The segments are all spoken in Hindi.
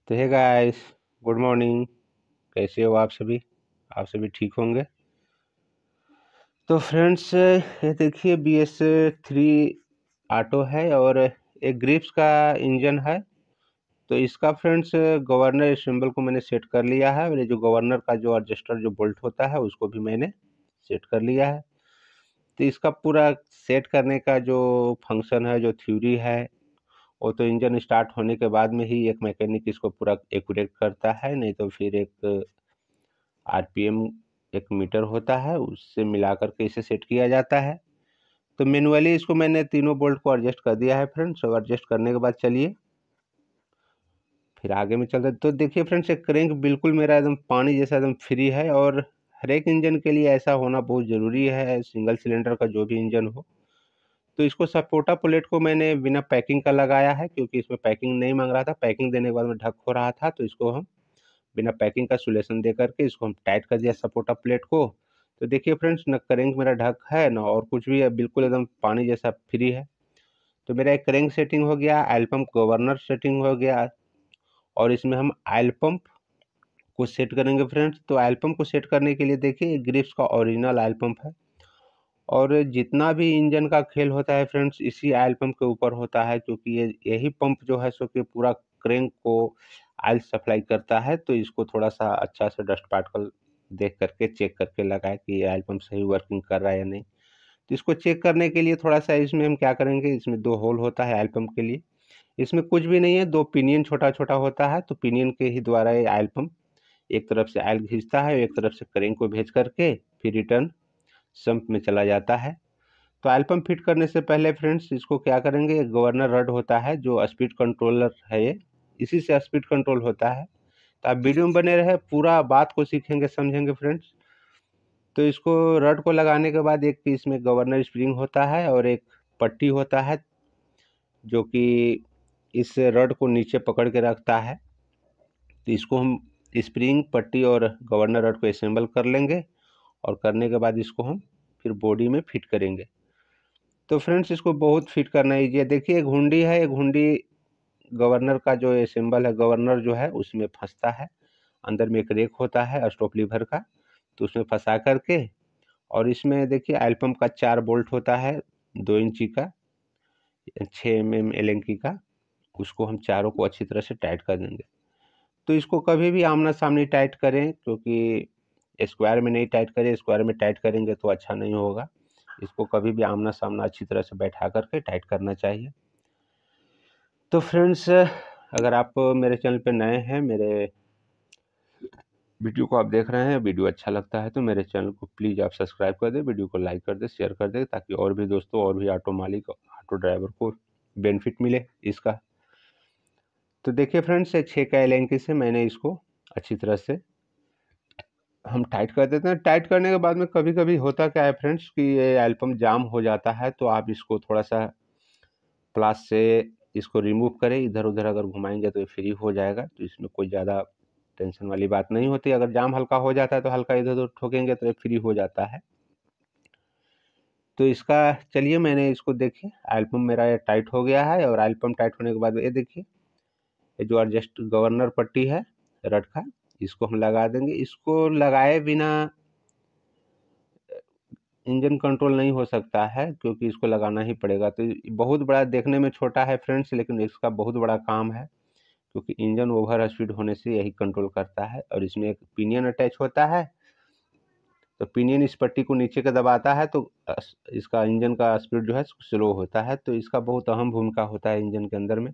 तो हे गाइस, गुड मॉर्निंग। कैसे हो आप सभी ठीक होंगे। तो फ्रेंड्स, ये देखिए BS3 ऑटो है और एक ग्रिप्स का इंजन है। तो इसका फ्रेंड्स गवर्नर सिंबल को मैंने सेट कर लिया है और ये जो गवर्नर का जो एडजस्टर जो बोल्ट होता है उसको भी मैंने सेट कर लिया है। तो इसका पूरा सेट करने का जो फंक्शन है, जो थ्योरी है, वो तो इंजन स्टार्ट होने के बाद में ही एक मैकेनिक इसको पूरा एक्यूरेट करता है। नहीं तो फिर एक आरपीएम एक मीटर होता है, उससे मिलाकर के इसे सेट किया जाता है। तो मैनुअली इसको मैंने तीनों बोल्ट को एडजस्ट कर दिया है फ्रेंड्स। और एडजस्ट करने के बाद चलिए फिर आगे में चलते हैं। तो देखिए फ्रेंड्स, एक क्रैंक बिल्कुल मेरा एकदम पानी जैसा एकदम फ्री है और हर एक इंजन के लिए ऐसा होना बहुत ज़रूरी है, सिंगल सिलेंडर का जो भी इंजन हो। तो इसको सपोर्टा प्लेट को मैंने बिना पैकिंग का लगाया है, क्योंकि इसमें पैकिंग नहीं मांग रहा था। पैकिंग देने के बाद में ढक हो रहा था, तो इसको हम बिना पैकिंग का सोल्यूशन दे करके इसको हम टाइट कर दिया सपोर्टा प्लेट को। तो देखिए फ्रेंड्स, न करेंट मेरा ढक है ना और कुछ भी है, बिल्कुल एकदम पानी जैसा फ्री है। तो मेरा एक करेंट सेटिंग हो गया, ऑयल पंप गवर्नर सेटिंग हो गया और इसमें हम ऑयल पंप को सेट करेंगे फ्रेंड्स। तो ऑयल पंप को सेट करने के लिए देखिए ग्रिप्स का ओरिजिनल ऑयल पंप है और जितना भी इंजन का खेल होता है फ्रेंड्स इसी ऑयल पंप के ऊपर होता है, क्योंकि यही पंप जो है सो कि पूरा क्रैंक को ऑयल सप्लाई करता है। तो इसको थोड़ा सा अच्छा से डस्ट पार्टिकल देख करके चेक करके लगाए कि ये ऑयल पंप सही वर्किंग कर रहा है या नहीं। तो इसको चेक करने के लिए थोड़ा सा इसमें हम क्या करेंगे, इसमें दो होल होता है ऑयल पंप के लिए। इसमें कुछ भी नहीं है, दो पिनियन छोटा छोटा होता है। तो पिनियन के ही द्वारा ये ऑयल पंप एक तरफ से ऑयल खींचता है, एक तरफ से क्रैंक को भेज करके फिर रिटर्न सम्प में चला जाता है। तो ऑयल पंप फिट करने से पहले फ्रेंड्स इसको क्या करेंगे, एक गवर्नर रड होता है जो स्पीड कंट्रोलर है, ये इसी से स्पीड कंट्रोल होता है। तो आप वीडियो में बने रहे, पूरा बात को सीखेंगे समझेंगे फ्रेंड्स। तो इसको रड को लगाने के बाद एक इसमें गवर्नर स्प्रिंग होता है और एक पट्टी होता है जो कि इस रड को नीचे पकड़ के रखता है। तो इसको हम स्प्रिंग, पट्टी और गवर्नर रड को असेंबल कर लेंगे और करने के बाद इसको हम फिर बॉडी में फिट करेंगे। तो फ्रेंड्स, इसको बहुत फिट करना ईजी है। देखिए एक हुंडी है, एक हुंडी गवर्नर का जो ये सिंबल है, गवर्नर जो है उसमें फंसता है। अंदर में एक रेक होता है स्टॉप लीवर का, तो उसमें फंसा करके और इसमें देखिए ऑयल पंप का 4 बोल्ट होता है, 2 इंची का, 6 mm एलेंकी का। उसको हम चारों को अच्छी तरह से टाइट कर देंगे। तो इसको कभी भी आमना सामने टाइट करें, क्योंकि स्क्वायर में नहीं टाइट करें, स्क्वायर में टाइट करेंगे तो अच्छा नहीं होगा। इसको कभी भी आमना सामना अच्छी तरह से बैठा करके टाइट करना चाहिए। तो फ्रेंड्स, अगर आप मेरे चैनल पे नए हैं, मेरे वीडियो को आप देख रहे हैं, वीडियो अच्छा लगता है तो मेरे चैनल को प्लीज़ आप सब्सक्राइब कर दें, वीडियो को लाइक कर दें, शेयर कर दें, ताकि और भी दोस्तों और भी ऑटो मालिक, ऑटो ड्राइवर को बेनिफिट मिले इसका। तो देखिए फ्रेंड्स, 6 का एलेंकी से मैंने इसको अच्छी तरह से हम टाइट कर देते हैं। टाइट करने के बाद में कभी कभी होता क्या है फ्रेंड्स कि ये ऑयल पंप जाम हो जाता है, तो आप इसको थोड़ा सा प्लास से इसको रिमूव करें, इधर उधर अगर घुमाएंगे तो ये फ्री हो जाएगा। तो इसमें कोई ज़्यादा टेंशन वाली बात नहीं होती। अगर जाम हल्का हो जाता है तो हल्का इधर उधर ठोकेंगे तो ये फ्री हो जाता है। तो इसका चलिए, मैंने इसको देखिए ऑयल पंप मेरा ये टाइट हो गया है और ऑयल पंप टाइट होने के बाद ये देखिए ये जो एडजस्ट गवर्नर पट्टी है रड का, इसको हम लगा देंगे। इसको लगाए बिना इंजन कंट्रोल नहीं हो सकता है, क्योंकि इसको लगाना ही पड़ेगा। तो बहुत बड़ा देखने में छोटा है फ्रेंड्स, लेकिन इसका बहुत बड़ा काम है, क्योंकि इंजन ओवर स्पीड होने से यही कंट्रोल करता है। और इसमें एक पिनियन अटैच होता है, तो पिनियन इस पट्टी को नीचे का दबाता है तो इसका इंजन का स्पीड जो है स्लो होता है। तो इसका बहुत अहम भूमिका होता है इंजन के अंदर में।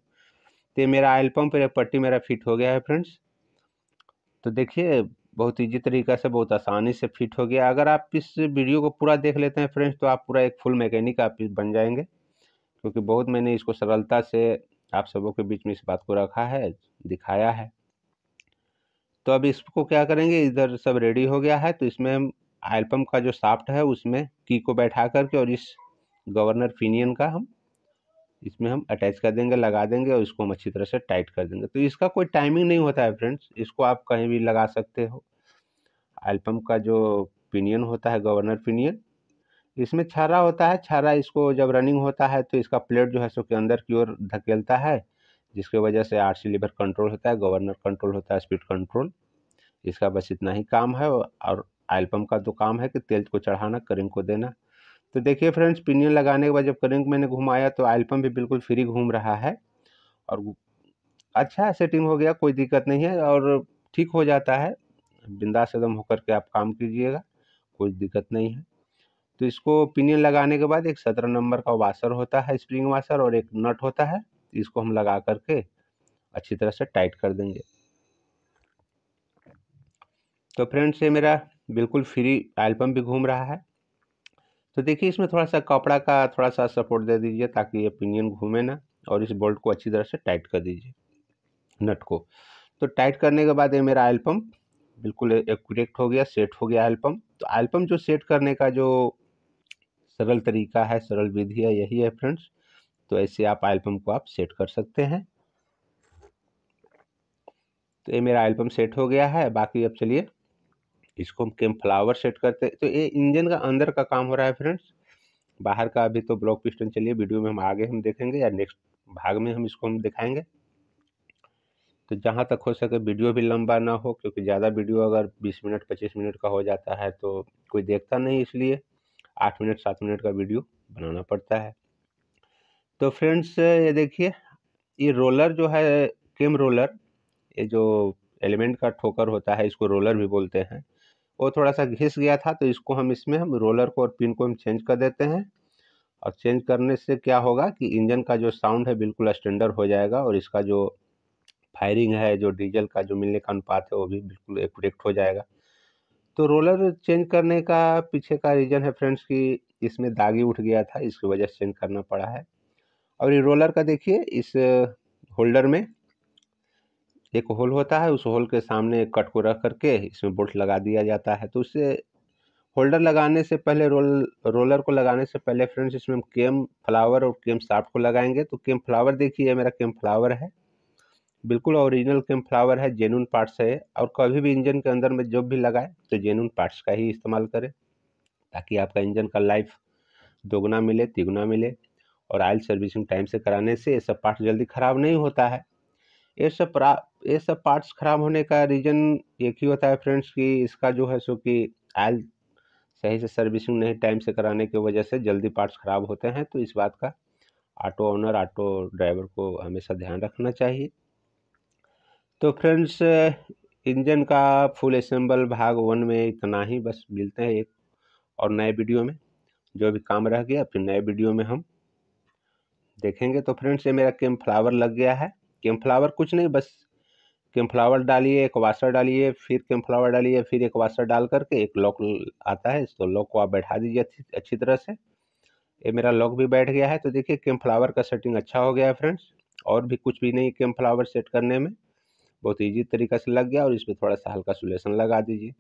तो ये मेरा ऑयल पंप या पट्टी मेरा फिट हो गया है फ्रेंड्स। तो देखिए बहुत इजी तरीका से, बहुत आसानी से फिट हो गया। अगर आप इस वीडियो को पूरा देख लेते हैं फ्रेंड्स तो आप पूरा एक फुल मैकेनिक आप बन जाएंगे, क्योंकि बहुत मैंने इसको सरलता से आप सबों के बीच में इस बात को रखा है, दिखाया है। तो अब इसको क्या करेंगे, इधर सब रेडी हो गया है, तो इसमें हम ऑयल पंप का जो शाफ्ट है उसमें की को बैठा करके और इस गवर्नर पिनियन का हम इसमें हम अटैच कर देंगे, लगा देंगे और इसको हम अच्छी तरह से टाइट कर देंगे। तो इसका कोई टाइमिंग नहीं होता है फ्रेंड्स, इसको आप कहीं भी लगा सकते हो। ऑयल पंप का जो पिनियन होता है गवर्नर पिनियन, इसमें छर्रा होता है। छर्रा इसको जब रनिंग होता है तो इसका प्लेट जो है सो के अंदर की ओर धकेलता है, जिसके वजह से आरसी लीवर कंट्रोल होता है, गवर्नर कंट्रोल होता है, स्पीड कंट्रोल। इसका बस इतना ही काम है। और ऑयल पंप का तो काम है कि तेल को चढ़ाना, करेंट को देना। तो देखिए फ्रेंड्स, पिनियन लगाने के बाद जब करेंट मैंने घुमाया तो ऑयल पंप भी बिल्कुल फ्री घूम रहा है और अच्छा सेटिंग हो गया, कोई दिक्कत नहीं है और ठीक हो जाता है। बिंदास एकदम होकर के आप काम कीजिएगा, कोई दिक्कत नहीं है। तो इसको पिनियन लगाने के बाद एक 17 नंबर का वाशर होता है, स्प्रिंग वाशर, और एक नट होता है। इसको हम लगा करके अच्छी तरह से टाइट कर देंगे। तो फ्रेंड्स, ये मेरा बिल्कुल फ्री ऑयल पंप भी घूम रहा है। तो देखिए, इसमें थोड़ा सा कपड़ा का थोड़ा सा सपोर्ट दे दीजिए ताकि ये पिनियन घूमे ना, और इस बोल्ट को अच्छी तरह से टाइट कर दीजिए, नट को। तो टाइट करने के बाद ये मेरा ऑयल पंप बिल्कुल एक्यूरेट हो गया, सेट हो गया ऑयल पंप। तो ऑयल पंप जो सेट करने का जो सरल तरीका है, सरल विधि है, यही है फ्रेंड्स। तो ऐसे आप ऑयल पंप को आप सेट कर सकते हैं। तो ये मेरा ऑयल पंप सेट हो गया है। बाकी अब चलिए इसको हम कैम फ्लावर सेट करते हैं। तो ये इंजन का अंदर का काम हो रहा है फ्रेंड्स, बाहर का अभी तो ब्लॉक पिस्टन चलिए वीडियो में हम आगे हम देखेंगे, या नेक्स्ट भाग में हम इसको हम दिखाएंगे। तो जहाँ तक हो सके वीडियो भी लंबा ना हो, क्योंकि ज़्यादा वीडियो अगर 20 मिनट 25 मिनट का हो जाता है तो कोई देखता नहीं, इसलिए 8 मिनट 7 मिनट का वीडियो बनाना पड़ता है। तो फ्रेंड्स, ये देखिए, ये रोलर जो है, केम रोलर, ये जो एलिमेंट का ठोकर होता है, इसको रोलर भी बोलते हैं, वो थोड़ा सा घिस गया था। तो इसको हम इसमें हम रोलर को और पिन को हम चेंज कर देते हैं। और चेंज करने से क्या होगा कि इंजन का जो साउंड है बिल्कुल स्टैंडर्ड हो जाएगा, और इसका जो फायरिंग है, जो डीजल का जो मिलने का अनुपात है, वो भी बिल्कुल एक्यूरेट हो जाएगा। तो रोलर चेंज करने का पीछे का रीज़न है फ्रेंड्स कि इसमें दागी उठ गया था, इसकी वजह से चेंज करना पड़ा है। और ये रोलर का देखिए, इस होल्डर में एक होल होता है, उस होल के सामने एक कट को रख करके इसमें बोल्ट लगा दिया जाता है। तो उससे होल्डर लगाने से पहले, रोलर को लगाने से पहले फ्रेंड्स, इसमें हम केम फ्लावर और केम शाफ्ट को लगाएंगे। तो केम फ्लावर देखिए, मेरा केम फ्लावर है, बिल्कुल ओरिजिनल केम फ्लावर है, जेन्युइन पार्ट्स है। और कभी भी इंजन के अंदर में जब भी लगाए तो जेन्युइन पार्ट्स का ही इस्तेमाल करें, ताकि आपका इंजन का लाइफ दोगुना मिले, तिगुना मिले। और ऑयल सर्विसिंग टाइम से कराने से ये सब पार्ट्स जल्दी ख़राब नहीं होता है। ये सब पार्ट्स ख़राब होने का रीज़न एक ही होता है फ्रेंड्स कि इसका जो है सो कि ऑयल सही से सर्विसिंग नहीं टाइम से कराने की वजह से जल्दी पार्ट्स ख़राब होते हैं। तो इस बात का ऑटो ओनर, ऑटो ड्राइवर को हमेशा ध्यान रखना चाहिए। तो फ्रेंड्स, इंजन का फुल असेंबल भाग 1 में इतना ही, बस मिलते हैं एक और नए वीडियो में। जो भी काम रह गया फिर नए वीडियो में हम देखेंगे। तो फ्रेंड्स, ये मेरा केम फ्लावर लग गया है। केम फ्लावर कुछ नहीं, बस केम फ्लावर डालिए, एक वाशर डालिए, फिर केम फ्लावर डालिए, फिर एक वाशर डाल करके एक लॉक आता है, तो लॉक को आप बैठा दीजिए अच्छी तरह से। ये मेरा लॉक भी बैठ गया है। तो देखिए, केम फ्लावर का सेटिंग अच्छा हो गया है फ्रेंड्स। और भी कुछ भी नहीं, केम फ्लावर सेट करने में बहुत ईजी तरीका से लग गया। और इसमें थोड़ा सा हल्का सुलेशन लगा दीजिए।